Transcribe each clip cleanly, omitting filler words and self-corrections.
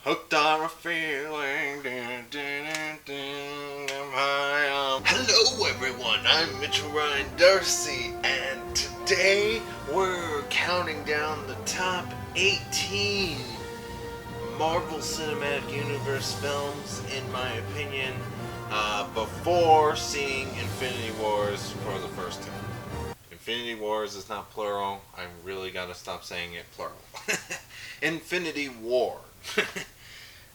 Hooked on a feeling. Dun, dun, dun, dun, I'm high on. Hello, everyone. I'm Mitchell Ryan Darcy, and today we're counting down the top 18 Marvel Cinematic Universe films, in my opinion, before seeing Infinity Wars for the first time. Infinity Wars is not plural. I really gotta stop saying it plural. Infinity War.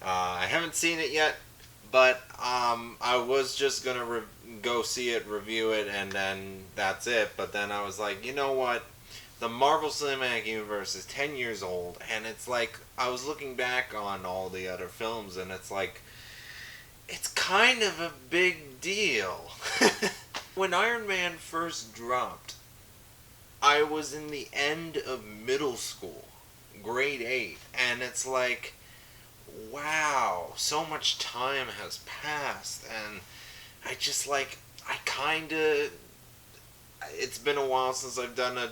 I haven't seen it yet, but I was just gonna go see it, review it, and then that's it. But then I was like, you know what? The Marvel Cinematic Universe is 10 years old, and it's like, I was looking back on all the other films, and it's like, it's kind of a big deal. When Iron Man first dropped, I was in the end of middle school, grade 8, and it's like, wow, so much time has passed, and I just like, I kinda, it's been a while since I've done a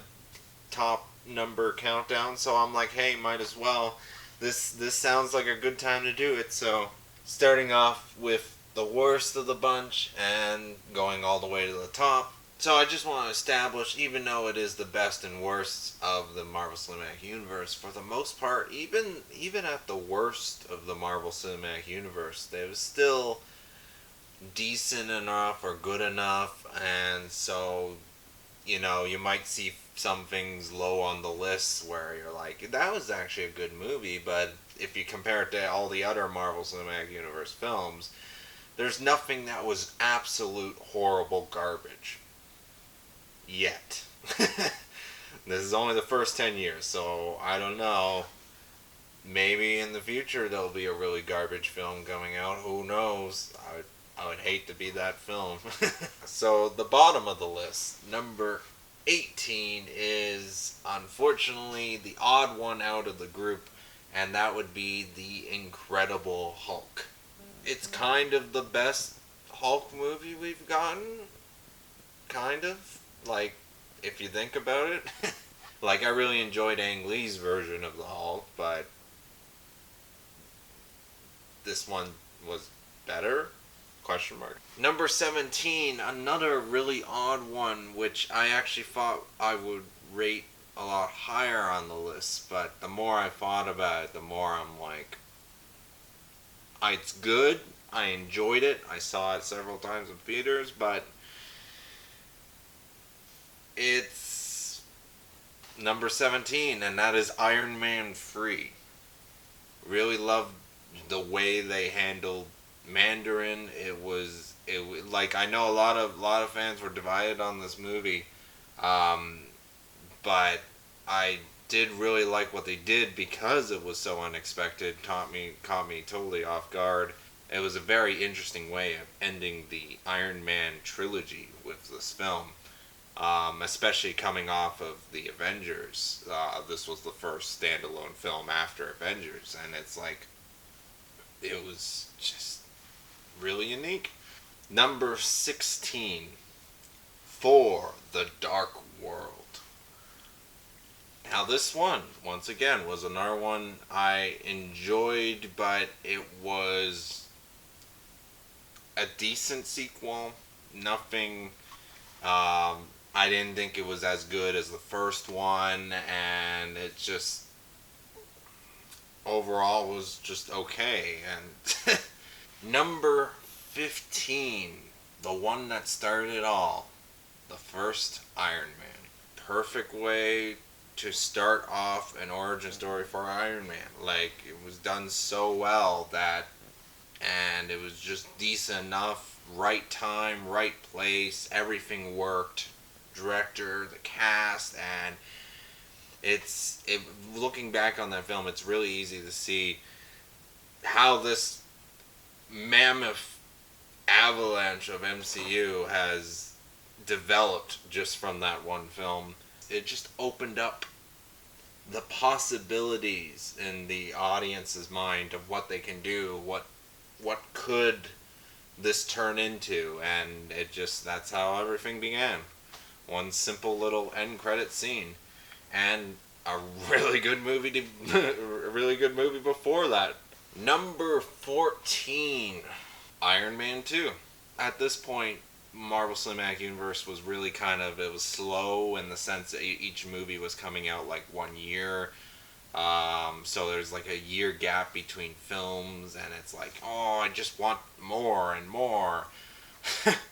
top number countdown, so I'm like, hey, might as well. This sounds like a good time to do it. So starting off with the worst of the bunch and going all the way to the top. So I just want to establish, even though it is the best and worst of the Marvel Cinematic Universe, for the most part, even at the worst of the Marvel Cinematic Universe, they was still decent enough or good enough, and so, you know, you might see some things low on the list where you're like, that was actually a good movie, but if you compare it to all the other Marvel Cinematic Universe films, there's nothing that was absolute horrible garbage. Yet. This is only the first 10 years, so I don't know. Maybe in the future there'll be a really garbage film coming out. Who knows? I would hate to be that film. So the bottom of the list, number 18, is unfortunately the odd one out of the group, and that would be The Incredible Hulk. It's kind of the best Hulk movie we've gotten. Kind of. Like, if you think about it. Like, I really enjoyed Ang Lee's version of the Hulk, but this one was better? Question mark. Number 17, another really odd one, which I actually thought I would rate a lot higher on the list, but the more I thought about it, the more I'm like, it's good, I enjoyed it, I saw it several times in theaters, but it's number 17, and that is Iron Man 3. Really loved the way they handled Mandarin. It like, I know a lot of fans were divided on this movie, but I did really like what they did because it was so unexpected. Caught me totally off guard. It was a very interesting way of ending the Iron Man trilogy with this film. Especially coming off of the Avengers. This was the first standalone film after Avengers, and it's like, it was just really unique. Number 16, For the Dark World. Now this one, once again, was another one I enjoyed, but it was a decent sequel. Nothing, I didn't think it was as good as the first one, and it just overall was just okay. And number 15, the one that started it all, the first Iron Man. Perfect way to start off an origin story for Iron Man. Like, it was done so well that, and it was just decent enough, right time, right place, everything worked. Director, the cast, and looking back on that film, it's really easy to see how this mammoth avalanche of MCU has developed just from that one film. It just opened up the possibilities in the audience's mind of what they can do, what could this turn into, and that's how everything began. One simple little end credit scene, and a really good movie a really good movie before that. Number 14, Iron Man 2. At this point, Marvel Cinematic Universe was really it was slow in the sense that each movie was coming out like 1 year. So there's like a year gap between films, and it's like, oh, I just want more and more.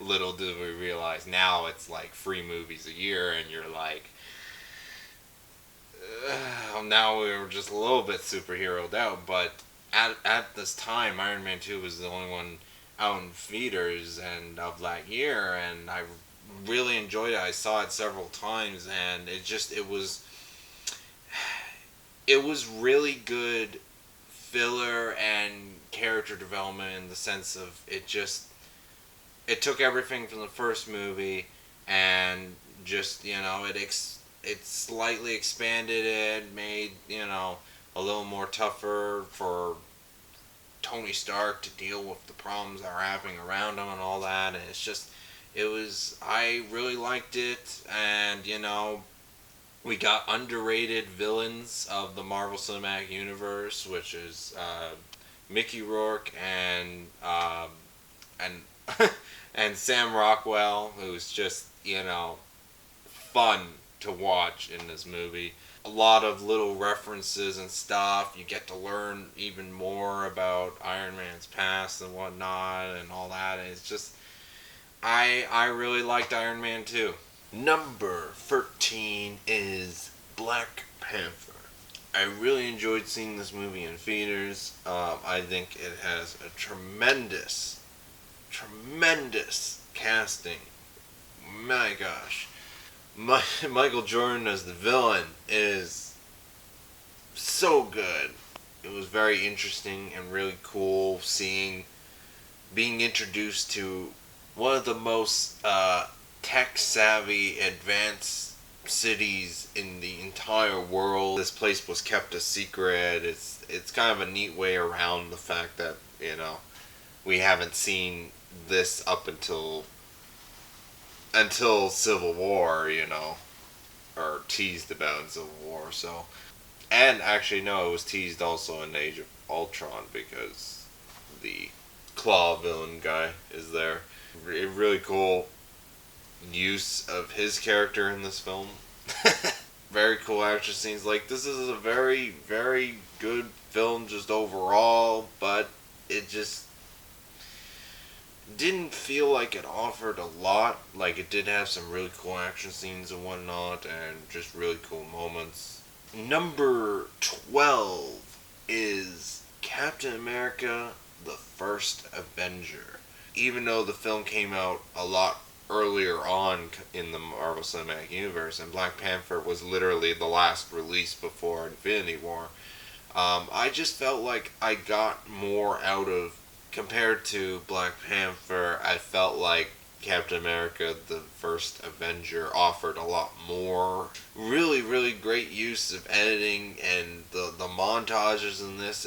Little did we realize now it's like 3 movies a year, and you're like, now we're just a little bit superheroed out. But at this time, Iron Man 2 was the only one out in theaters and of that year, and I really enjoyed it. I saw it several times, and it was really good filler and character development in the sense of it took everything from the first movie and just it slightly expanded it, made a little more tougher for Tony Stark to deal with the problems that are happening around him and all that, and I really liked it, and we got underrated villains of the Marvel Cinematic Universe, which is Mickey Rourke and and Sam Rockwell, who's just fun to watch in this movie. A lot of little references and stuff. You get to learn even more about Iron Man's past and whatnot and all that. And it's just I really liked Iron Man 2. Number 13 is Black Panther. I really enjoyed seeing this movie in theaters. I think it has a tremendous casting. My gosh. Michael Jordan as the villain is so good. It was very interesting and really cool being introduced to one of the most tech-savvy, advanced cities in the entire world. This place was kept a secret. It's kind of a neat way around the fact that, we haven't seen this up until Civil War, or teased about in Civil War. So, and actually, no, it was teased also in Age of Ultron because the Claw villain guy is there. Really cool use of his character in this film. Very cool action scenes. Like, this is a very, very good film just overall, but it just didn't feel like it offered a lot. Like, it did have some really cool action scenes and whatnot, and just really cool moments. Number 12 is Captain America, the First Avenger. Even though the film came out a lot earlier on in the Marvel Cinematic Universe, and Black Panther was literally the last release before Infinity War, I just felt like I got more out of, compared to Black Panther, I felt like Captain America, the First Avenger, offered a lot more. Really, really great use of editing and the montages in this.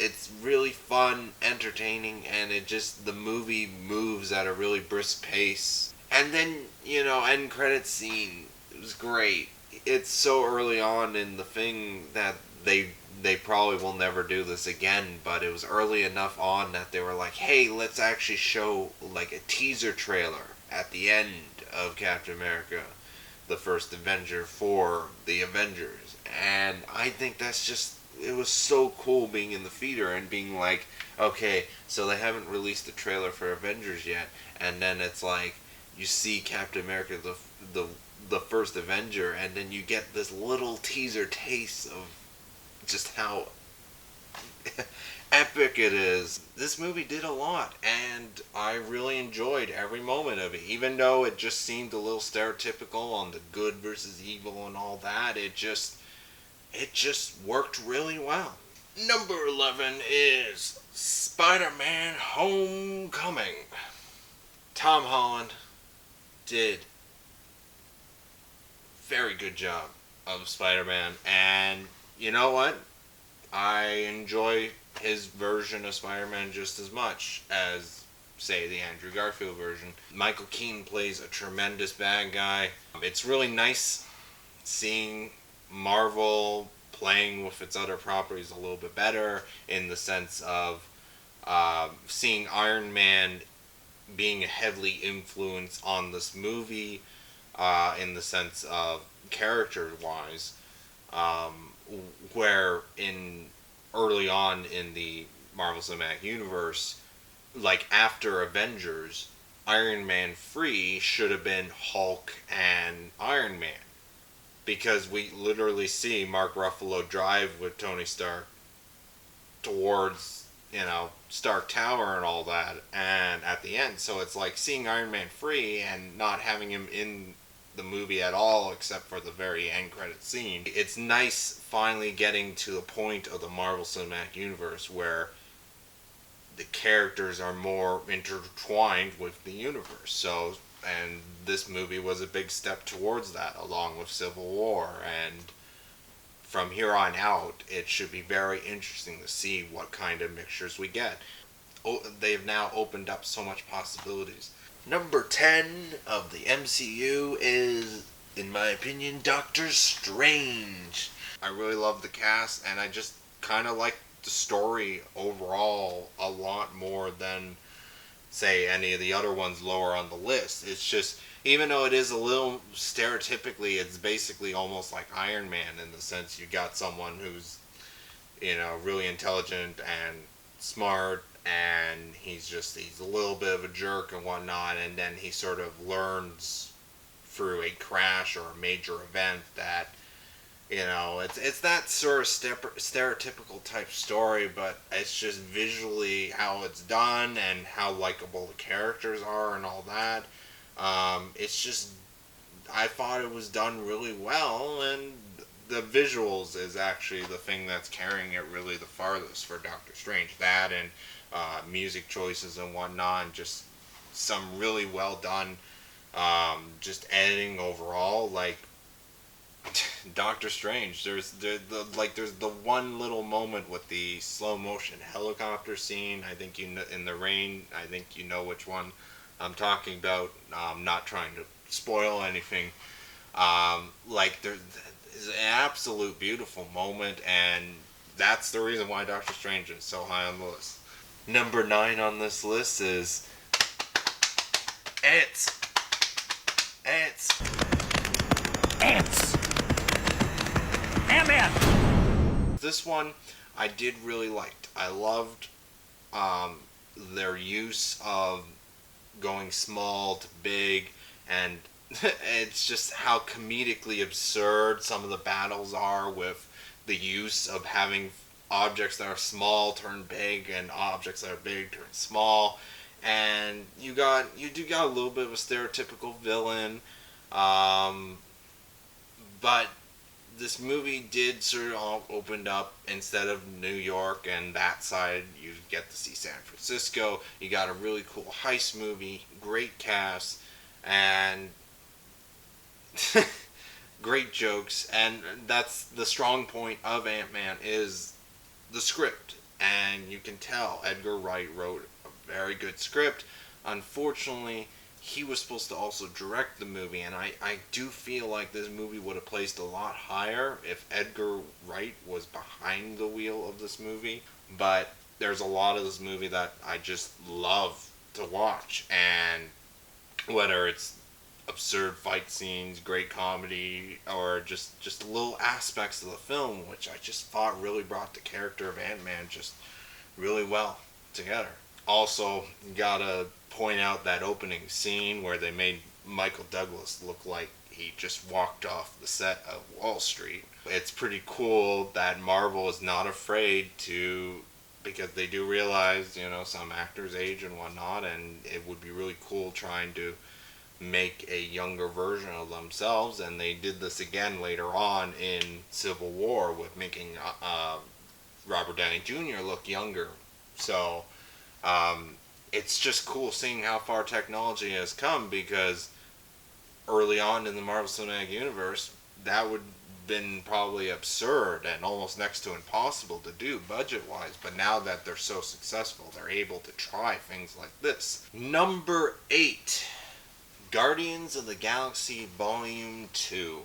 It's really fun, entertaining, and the movie moves at a really brisk pace. And then, end credit scene, it was great. It's so early on in the thing that they probably will never do this again, but it was early enough on that they were like, hey, let's actually show like a teaser trailer at the end of Captain America, the First Avenger, for the Avengers. And I think it was so cool being in the theater and being like, okay, so they haven't released the trailer for Avengers yet, and then it's like, you see Captain America, the First Avenger, and then you get this little teaser taste of just how epic it is. This movie did a lot, and I really enjoyed every moment of it. Even though it just seemed a little stereotypical on the good versus evil and all that, it just worked really well. Number 11 is Spider-Man Homecoming. Tom Holland did very good job of Spider-Man, and you know what? I enjoy his version of Spider-Man just as much as, say, the Andrew Garfield version. Michael Keaton plays a tremendous bad guy. It's really nice seeing Marvel playing with its other properties a little bit better, in the sense of seeing Iron Man being a heavily influence on this movie, in the sense of character-wise, um, where in early on in the Marvel Cinematic Universe, like after Avengers, Iron Man free should have been Hulk and Iron Man, because we literally see Mark Ruffalo drive with Tony Stark towards, Stark Tower and all that, and at the end, so it's like seeing Iron Man free and not having him in the movie at all except for the very end credit scene. It's nice finally getting to the point of the Marvel Cinematic Universe where the characters are more intertwined with the universe. So, and this movie was a big step towards that, along with Civil War. And from here on out, it should be very interesting to see what kind of mixtures we get. They've now opened up so much possibilities. Number 10 of the MCU is, in my opinion, Doctor Strange. I really love the cast, and I just kind of like the story overall a lot more than, say, any of the other ones lower on the list. It's just, even though it is a little stereotypically, it's basically almost like Iron Man, in the sense you got someone who's, really intelligent and smart, and he's a little bit of a jerk and whatnot, and then he sort of learns through a crash or a major event that, it's that sort of stereotypical type story, but it's just visually how it's done and how likable the characters are and all that. It's just, I thought it was done really well, and the visuals is actually the thing that's carrying it really the farthest for Doctor Strange. That and music choices and whatnot, and just some really well done, just editing overall. Like, Doctor Strange, there's the one little moment with the slow motion helicopter scene. I think in the rain. I think you know which one I'm talking about. I'm not trying to spoil anything. There's an absolute beautiful moment, and that's the reason why Doctor Strange is so high on the list. Number 9 on this list is Ants. Ant-Man! This one I did really like. I loved their use of going small to big, and it's just how comedically absurd some of the battles are, with the use of having objects that are small turn big and objects that are big turn small. And you do got a little bit of a stereotypical villain, but this movie did sort of opened up, instead of New York and that side, you get to see San Francisco. You got a really cool heist movie, great cast, and great jokes. And that's the strong point of Ant-Man, is the script. And you can tell Edgar Wright wrote a very good script. Unfortunately, he was supposed to also direct the movie, and I do feel like this movie would have placed a lot higher if Edgar Wright was behind the wheel of this movie. But there's a lot of this movie that I just love to watch, and whether it's absurd fight scenes, great comedy, or just little aspects of the film, which I just thought really brought the character of Ant-Man just really well together. Also, you gotta point out that opening scene where they made Michael Douglas look like he just walked off the set of Wall Street. It's pretty cool that Marvel is not afraid to, because they do realize, some actors age and whatnot, and it would be really cool trying to make a younger version of themselves. And they did this again later on in Civil War with making Robert Downey Jr. look younger. So it's just cool seeing how far technology has come, because early on in the Marvel Cinematic Universe, that would have been probably absurd and almost next to impossible to do budget-wise. But now that they're so successful, they're able to try things like this. Number 8, Guardians of the Galaxy Volume 2.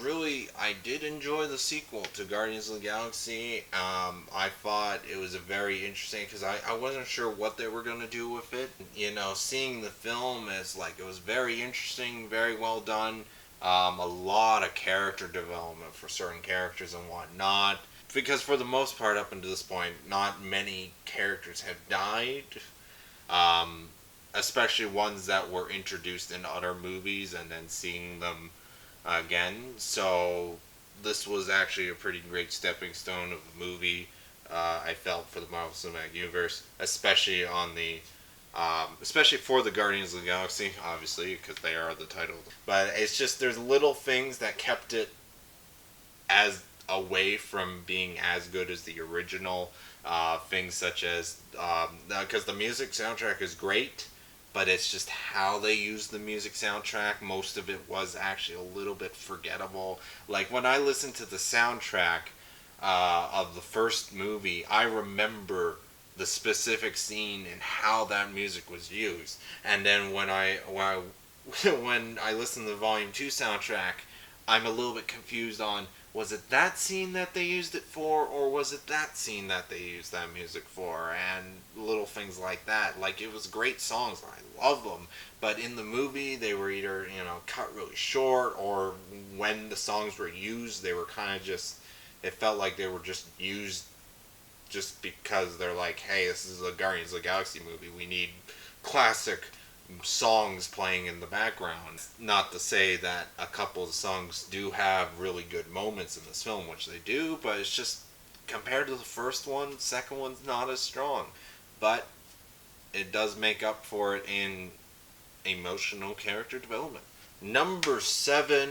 I did enjoy the sequel to Guardians of the Galaxy. I thought it was a very interesting because I wasn't sure what they were going to do with it. You know, seeing the film is like it was very interesting, very well done. A lot of character development for certain characters and whatnot. Because for the most part, up until this point, not many characters have died. Um, Especially ones that were introduced in other movies and then seeing them again. So this was actually a pretty great stepping stone of a movie. I felt for the Marvel Cinematic Universe, especially for the Guardians of the Galaxy, obviously because they are the title. But it's just there's little things that kept it as away from being as good as the original. Things such as because the music soundtrack is great, but it's just how they use the music soundtrack. Most of it was actually a little bit forgettable. Like when I listened to the soundtrack of the first movie, I remember the specific scene and how that music was used. And then when I listened to the Volume 2 soundtrack, I'm a little bit confused on was it that scene that they used it for, or was it that scene that they used that music for, and little things like that. Like, it was great songs, I love them, but in the movie, they were either, cut really short, or when the songs were used, they were kind of just, it felt like they were just used just because they're like, hey, this is a Guardians of the Galaxy movie, we need classic songs playing in the background. Not to say that a couple of songs do have really good moments in this film, which they do, but it's just compared to the first one, second one's not as strong. But it does make up for it in emotional character development. Number 7,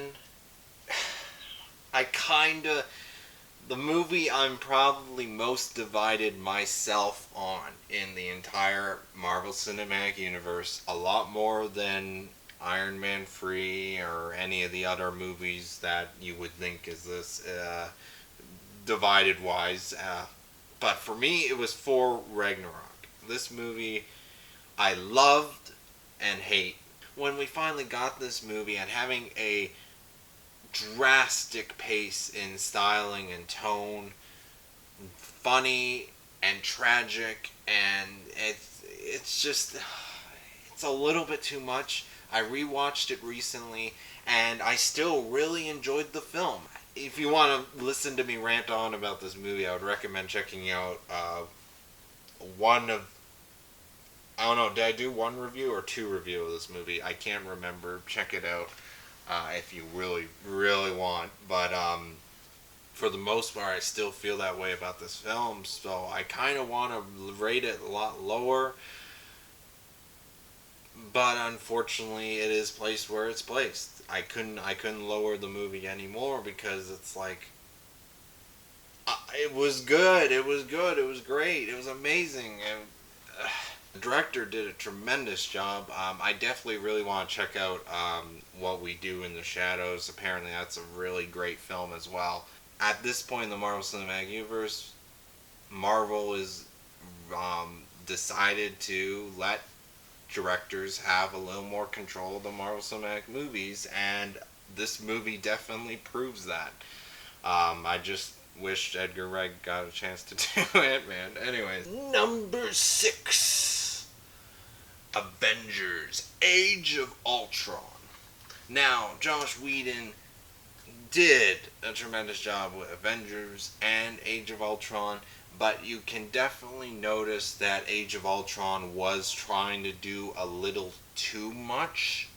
the movie I'm probably most divided myself on in the entire Marvel Cinematic Universe, a lot more than Iron Man 3 or any of the other movies that you would think is this divided wise. But for me, it was Thor Ragnarok. This movie I loved and hate. When we finally got this movie and having a drastic pace in styling and tone, funny and tragic, and it's a little bit too much. I rewatched it recently and I still really enjoyed the film. If you want to listen to me rant on about this movie, I would recommend checking out one of I don't know, did I do one review or 2 review of this movie? I can't remember. Check it out. If you really, really want. But for the most part, I still feel that way about this film. So I kind of want to rate it a lot lower. But unfortunately, it is placed where it's placed. I couldn't lower the movie anymore because it's like it was good. It was good. It was great. It was amazing. The director did a tremendous job. I definitely really want to check out What We Do in the Shadows. Apparently that's a really great film as well. At this point in the Marvel Cinematic Universe, Marvel is decided to let directors have a little more control of the Marvel Cinematic movies, and this movie definitely proves that. I just wished Edgar Wright got a chance to do it, man. Anyways, number 6, Avengers: Age of Ultron. Now, Joss Whedon did a tremendous job with Avengers and Age of Ultron, but you can definitely notice that Age of Ultron was trying to do a little too much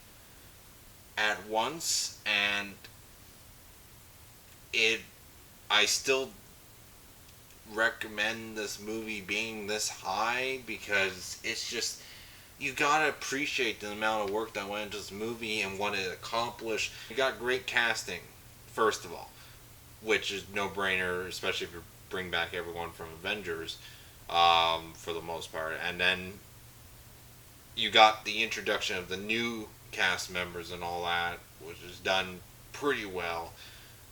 at once, and I still recommend this movie being this high because it's just, you gotta appreciate the amount of work that went into this movie and what it accomplished. You got great casting, first of all, which is no brainer, especially if you bring back everyone from Avengers, for the most part. And then you got the introduction of the new cast members and all that, which is done pretty well.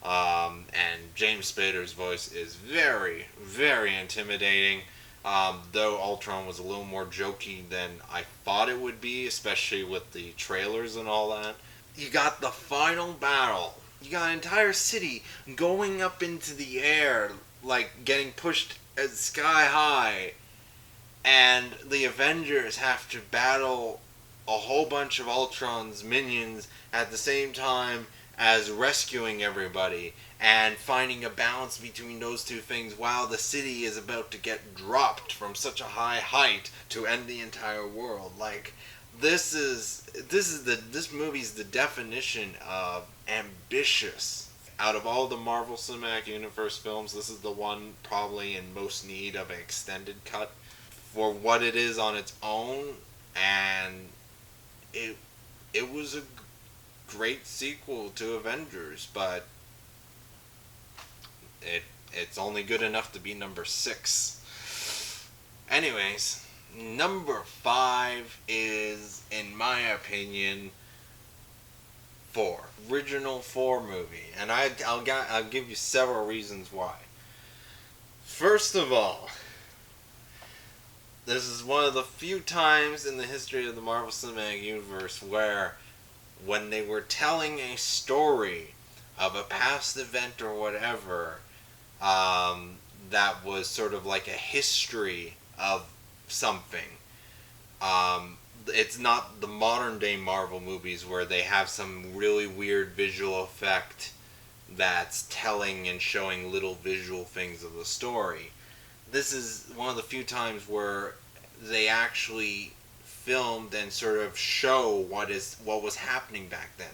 And James Spader's voice is very, very intimidating. Though Ultron was a little more jokey than I thought it would be, especially with the trailers and all that. You got the final battle You got an entire city going up into the air, like getting pushed sky high, and the Avengers have to battle a whole bunch of Ultron's minions at the same time as rescuing everybody and finding a balance between those two things while the city is about to get dropped from such a high height to end the entire world. Like, this movie's the definition of ambitious. Out of all the Marvel Cinematic Universe films, this is the one probably in most need of an extended cut for what it is on its own, and it was a great sequel to Avengers, but it's only good enough to be number 6. Anyways, number 5 is, in my opinion, original 4 movie, and I'll give you several reasons why. First of all, this is one of the few times in the history of the Marvel Cinematic Universe where, when they were telling a story of a past event or whatever, that was sort of like a history of something. It's not the modern day Marvel movies where they have some really weird visual effect that's telling and showing little visual things of the story. This is one of the few times where they actually filmed and sort of show what was happening back then.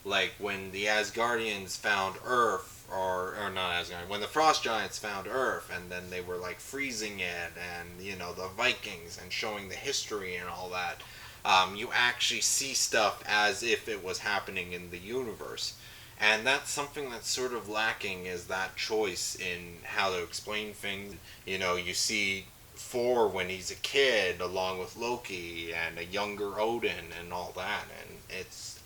Like when the Asgardians found Earth, or not Asgard, when the Frost Giants found Earth, and then they were like freezing it, and the Vikings, and showing the history and all that. You actually see stuff as if it was happening in the universe. And that's something that's sort of lacking, is that choice in how to explain things. You see Thor when he's a kid, along with Loki and a younger Odin and all that. And it's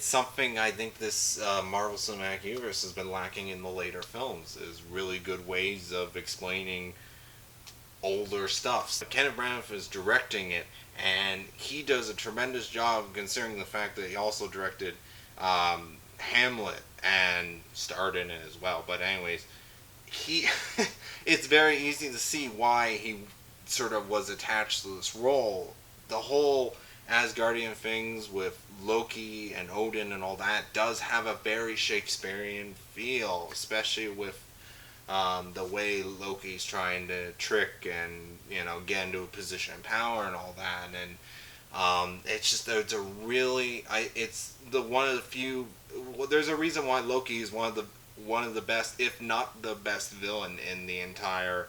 something I think this Marvel Cinematic Universe has been lacking in the later films, is really good ways of explaining older stuff. So Kenneth Branagh is directing it, and he does a tremendous job considering the fact that he also directed Hamlet and starred in it as well. But anyways, it's very easy to see why he sort of was attached to this role. The whole Asgardian things with Loki and Odin and all that does have a very Shakespearean feel, especially with the way Loki's trying to trick and get into a position of power and all that. And it's one of the few. Well, there's a reason why Loki is one of the best, if not the best villain in the entire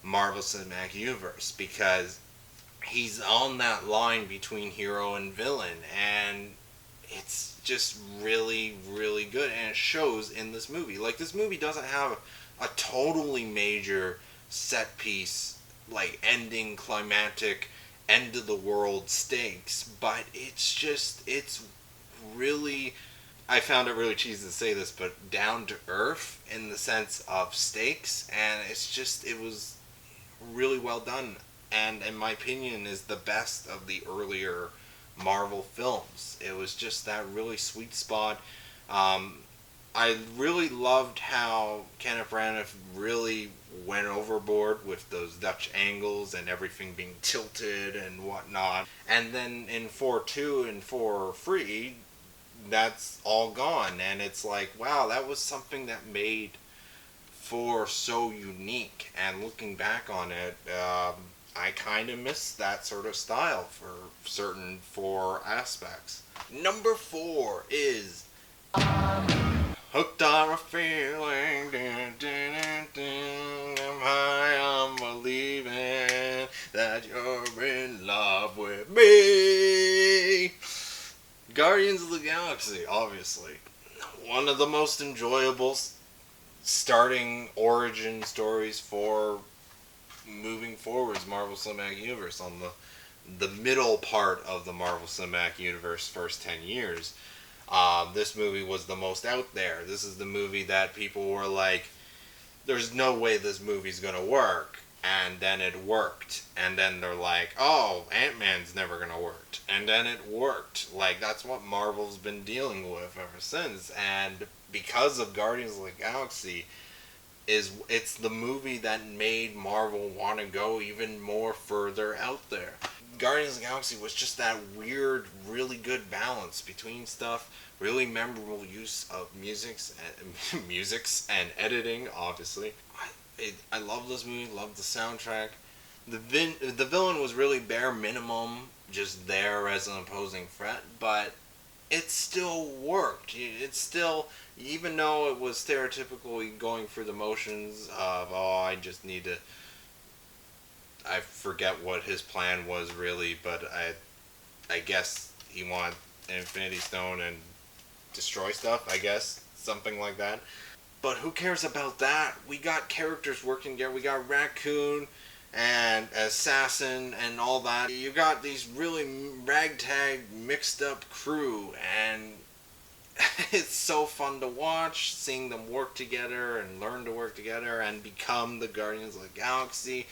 Marvel Cinematic Universe, because he's on that line between hero and villain, and it's just really, really good, and it shows in this movie. Like, this movie doesn't have a totally major set piece, like ending, climactic, end of the world stakes, but it's really, I found it really cheesy to say this, but down to earth in the sense of stakes, and it was really well done, and in my opinion is the best of the earlier Marvel films. It was just that really sweet spot. I really loved how Kenneth Branagh really went overboard with those Dutch angles and everything being tilted and whatnot. And then in 4-2 and 4-3, that's all gone. And it's like, wow, that was something that made 4 so unique. And looking back on it, I kind of miss that sort of style for certain 4 aspects. Number 4 is Hooked on a Feeling. Dun, dun, dun, dun, I'm high, I'm believing that you're in love with me. Guardians of the Galaxy, obviously. One of the most enjoyable starting origin stories for moving forwards Marvel Cinematic Universe, on the middle part of the Marvel Cinematic Universe first 10 years. This movie was the most out there. This is the movie that people were like, there's no way this movie's gonna work. and then it worked, and then they're like, oh, Ant-Man's never gonna work, and then it worked. Like, that's what Marvel's been dealing with ever since. And because of Guardians of the Galaxy, it's the movie that made Marvel want to go even more further out there. Guardians of the Galaxy was just that weird, really good balance between stuff, really memorable use of musics and editing, obviously. I love this movie, love the soundtrack. The villain was really bare minimum, just there as an opposing threat, but it still worked. It still, even though it was stereotypically going through the motions of, oh, I just need to, I forget what his plan was really, but I guess he wanted an Infinity Stone and destroy stuff, I guess, something like that. But who cares about that? We got characters working together. We got Raccoon and Assassin and all that. You got these really ragtag, mixed up crew, and it's so fun to watch, seeing them work together and learn to work together and become the Guardians of the Galaxy.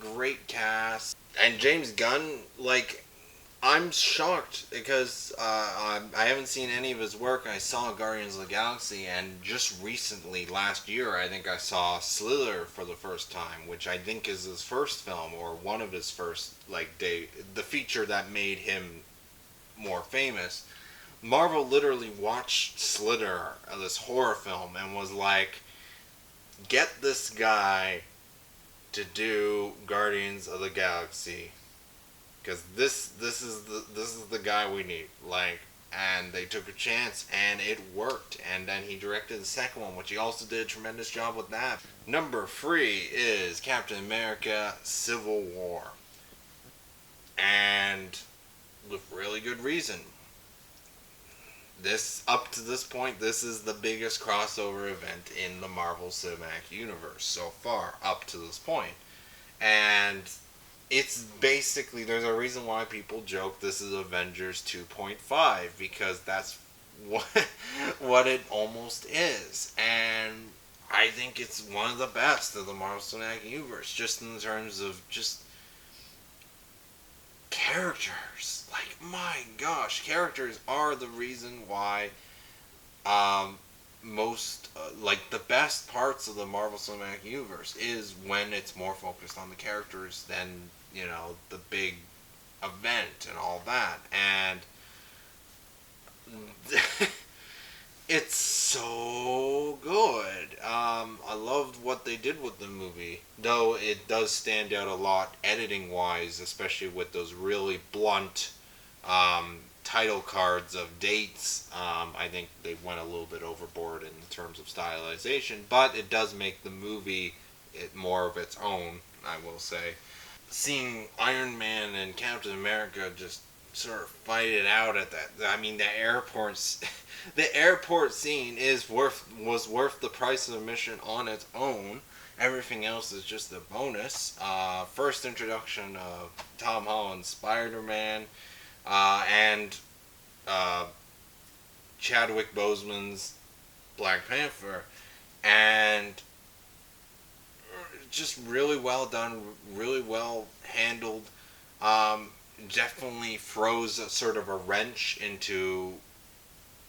Great cast. And James Gunn, like, I'm shocked because I haven't seen any of his work. I saw Guardians of the Galaxy, and just recently, last year, I think I saw Slither for the first time, which I think is his first film, or one of his first, like, the feature that made him more famous. Marvel literally watched Slither, this horror film, and was like, get this guy to do Guardians of the Galaxy. Because this is the guy we need. Like, and they took a chance, and it worked. And then he directed the second one, which he also did a tremendous job with that. Number 3 is Captain America: Civil War, and with really good reason. This, up to this point, this is the biggest crossover event in the Marvel Cinematic Universe so far, up to this point. And it's basically, there's a reason why people joke this is Avengers 2.5, because that's what it almost is. And I think it's one of the best of the Marvel Cinematic Universe, just in terms of just characters. Like, my gosh, characters are the reason why most, like, the best parts of the Marvel Cinematic Universe is when it's more focused on the characters than, you know, the big event and all that. And it's so good. I loved what they did with the movie, though it does stand out a lot editing wise, especially with those really blunt title cards of dates. I think they went a little bit overboard in terms of stylization, but it does make the movie more of its own, I will say. Seeing Iron Man and Captain America just sort of fight it out at that, I mean, the airport scene was worth the price of admission on its own. Everything else is just a bonus. First introduction of Tom Holland's Spider-Man, and Chadwick Boseman's Black Panther, and just really well done, really well handled. Definitely throws a sort of a wrench into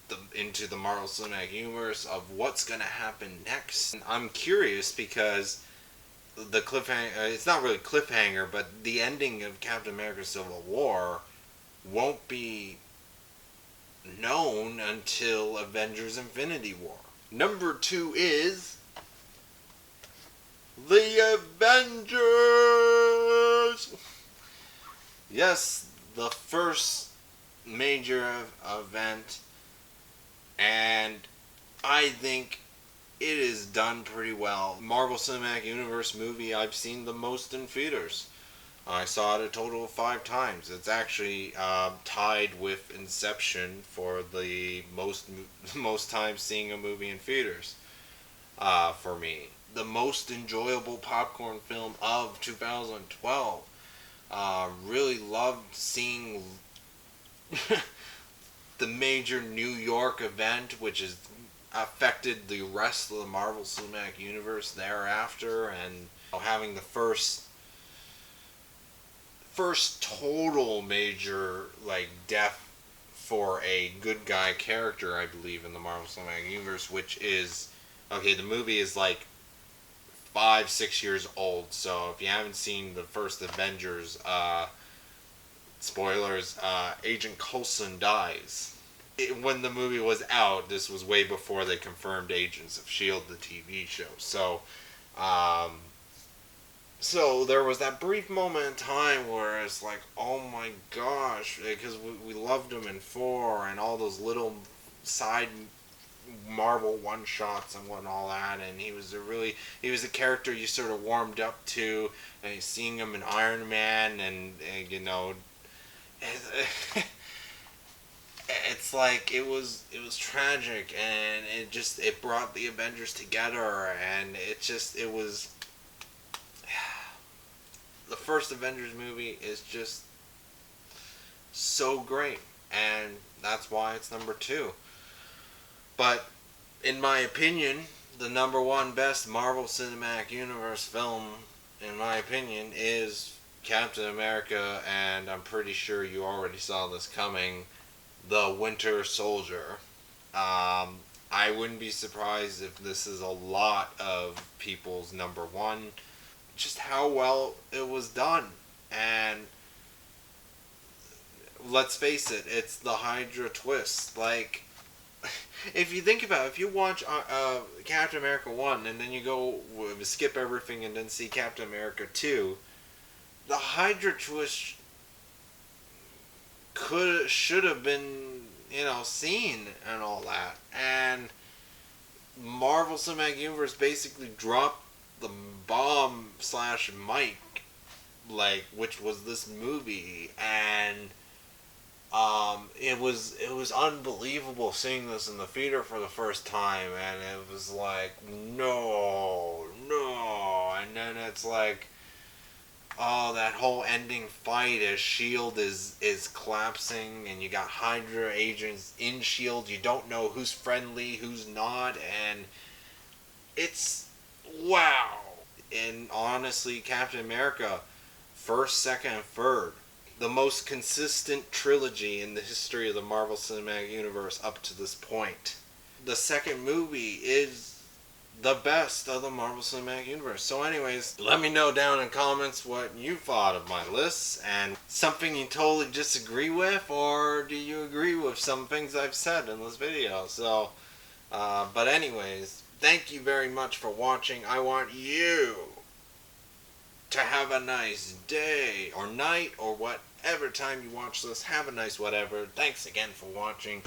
the Marvel Cinematic Universe of what's going to happen next. And I'm curious because the cliffhanger, it's not really cliffhanger, but the ending of Captain America: Civil War won't be known until Avengers: Infinity War. Number 2 is The Avengers! Yes, the first major event, and I think it is done pretty well. Marvel Cinematic Universe movie I've seen the most in theaters. I saw it a total of 5 times. It's actually tied with Inception for the most times seeing a movie in theaters for me. The most enjoyable popcorn film of 2012. Really loved seeing the major New York event, which is affected the rest of the Marvel Cinematic Universe thereafter, and having the first total major like death for a good guy character, I believe, in the Marvel Cinematic Universe, which is okay. The movie is like 5-6 years old, so if you haven't seen the first Avengers, spoilers, Agent Coulson dies. When the movie was out, this was way before they confirmed Agents of S.H.I.E.L.D., the TV show. Um, so there was that brief moment in time where it's like, oh my gosh, because we loved him in 4 and all those little side Marvel one shots and all that, and he was a character you sort of warmed up to, and seeing him in Iron Man, and you know, it's like it was tragic, and it brought the Avengers together, and it was the first Avengers movie is just so great, and that's why it's number 2. But in my opinion, the number 1 best Marvel Cinematic Universe film, in my opinion, is Captain America, and I'm pretty sure you already saw this coming, The Winter Soldier. I wouldn't be surprised if this is a lot of people's number 1. Just how well it was done. And let's face it, it's the Hydra twist. Like, if you think about it, if you watch Captain America 1 and then you go skip everything and then see Captain America 2, the Hydra twist should have been, seen and all that. And Marvel Cinematic Universe basically dropped the bomb / mic, like, which was this movie, and it was unbelievable seeing this in the theater for the first time, and it was like, no, and then it's like, oh, that whole ending fight as S.H.I.E.L.D. is collapsing, and you got Hydra agents in S.H.I.E.L.D. You don't know who's friendly, who's not, and it's wow. And honestly, Captain America, first, second, and third, the most consistent trilogy in the history of the Marvel Cinematic Universe up to this point. The second movie is the best of the Marvel Cinematic Universe. So anyways, let me know down in comments what you thought of my lists, and something you totally disagree with, or do you agree with some things I've said in this video. So, but anyways, thank you very much for watching. I want you to have a nice day, or night, or whatever time you watch this. Have a nice whatever. Thanks again for watching.